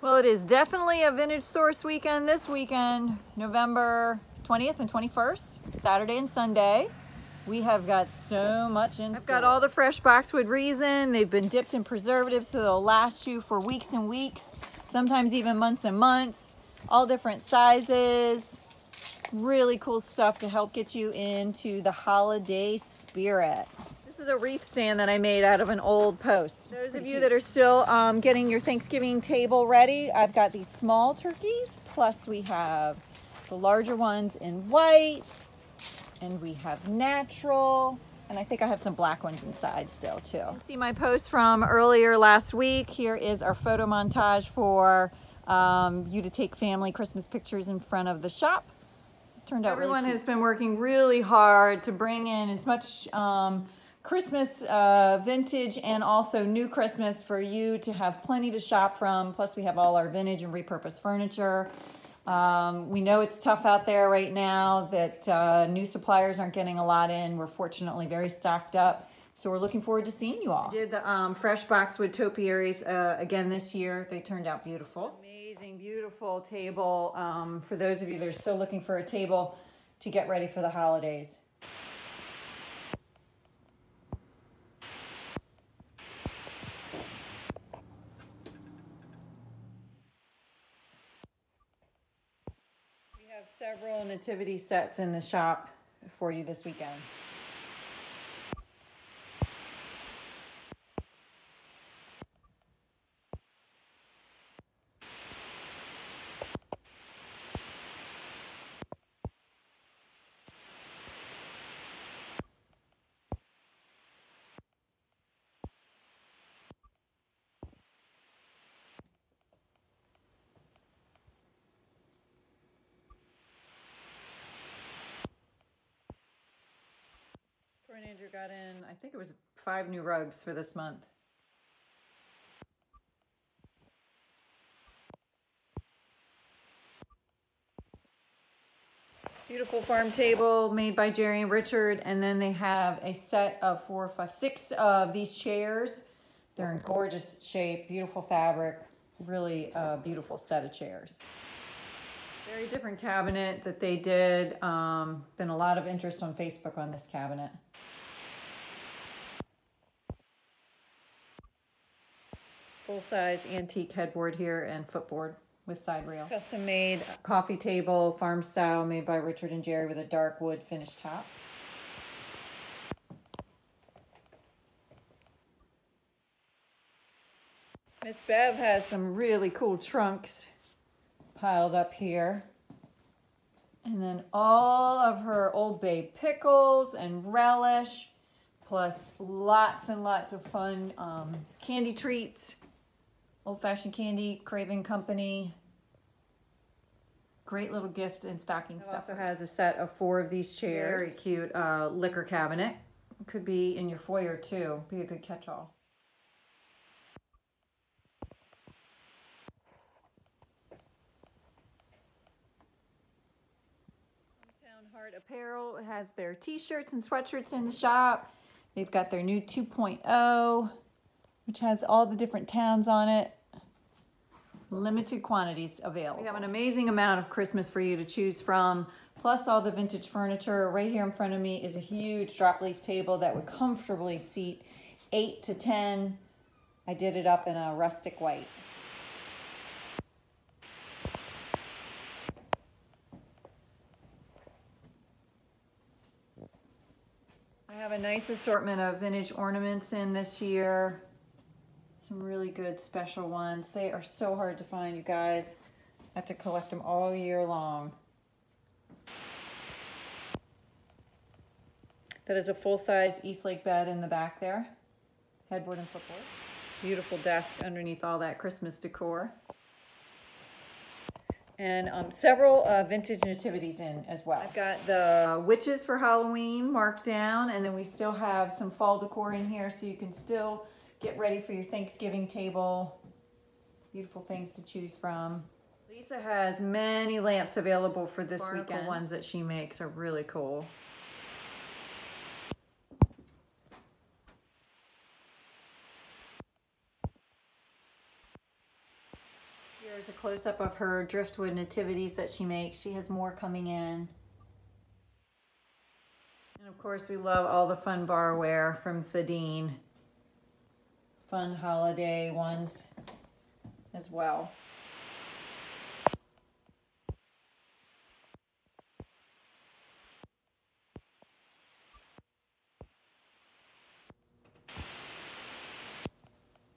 Well, it is definitely a vintage source weekend this weekend, November 20th and 21st, Saturday and Sunday. We have got so much in store. I've got all the fresh boxwood resin. They've been dipped in preservatives so they'll last you for weeks and weeks, sometimes even months and months. All different sizes. Really cool stuff to help get you into the holiday spirit. This is a wreath stand that I made out of an old post. Those of you that are still getting your Thanksgiving table ready, I've got these small turkeys, plus we have the larger ones in white, and we have natural, and I think I have some black ones inside still too. You can see my post from earlier last week. Here is our photo montage for you to take family Christmas pictures in front of the shop. It turned out Everyone has been working really hard to bring in as much Christmas vintage and also new Christmas for you to have plenty to shop from. Plus we have all our vintage and repurposed furniture. We know it's tough out there right now that new suppliers aren't getting a lot in. We're fortunately very stocked up. So we're looking forward to seeing you all. I did the fresh boxwood topiaries again this year. They turned out beautiful. Amazing, beautiful table for those of you that are still looking for a table to get ready for the holidays. We have several nativity sets in the shop for you this weekend. Andrew got in, I think it was 5 new rugs for this month. Beautiful farm table made by Jerry and Richard, and then they have a set of 4, 5, 6 of these chairs. They're in gorgeous shape, beautiful fabric, really beautiful set of chairs. Very different cabinet that they did. Been a lot of interest on Facebook on this cabinet. Full-size antique headboard here and footboard with side rails. Custom-made coffee table, farm style, made by Richard and Jerry with a dark wood finished top. Miss Bev has some really cool trunks piled up here. And then all of her Old Bay pickles and relish, plus lots and lots of fun candy treats. Old-fashioned candy, Craven Company. Great little gift and stocking stuff. Also has a set of 4 of these chairs. Very cute liquor cabinet. Could be in your foyer too. Be a good catch-all. Hometown Heart Apparel has their t-shirts and sweatshirts in the shop. They've got their new 2.0. which has all the different towns on it. Limited quantities available. We have an amazing amount of Christmas for you to choose from, plus all the vintage furniture. Right here in front of me is a huge drop leaf table that would comfortably seat 8 to 10. I did it up in a rustic white. I have a nice assortment of vintage ornaments in this year. Some really good special ones. They are so hard to find, you guys. I have to collect them all year long. That is a full-size Eastlake bed in the back there. Headboard and footboard. Beautiful desk underneath all that Christmas decor. And several vintage nativities in as well. I've got the witches for Halloween marked down, and then we still have some fall decor in here so you can still get ready for your Thanksgiving table. Beautiful things to choose from. Lisa has many lamps available for this weekend. The ones that she makes are really cool. Here's a close-up of her driftwood nativities that she makes. She has more coming in. And of course, we love all the fun barware from Fadine. Fun holiday ones as well.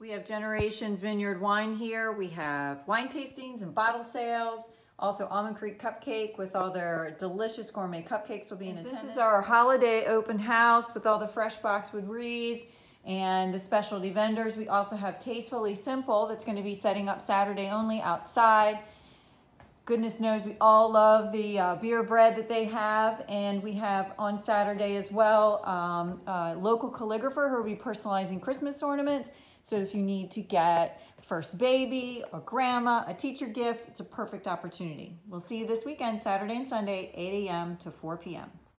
We have Generations Vineyard wine here. We have wine tastings and bottle sales. Also Almond Creek Cupcake with all their delicious gourmet cupcakes will be in attendance. This is our holiday open house with all the fresh boxwood wreaths and the specialty vendors. We also have Tastefully Simple that's going to be setting up Saturday only outside. Goodness knows we all love the beer bread that they have, and we have on Saturday as well local calligrapher who will be personalizing Christmas ornaments. So if you need to get first baby, a grandma, a teacher gift, it's a perfect opportunity. We'll see you this weekend, Saturday and Sunday, 8 a.m. to 4 p.m.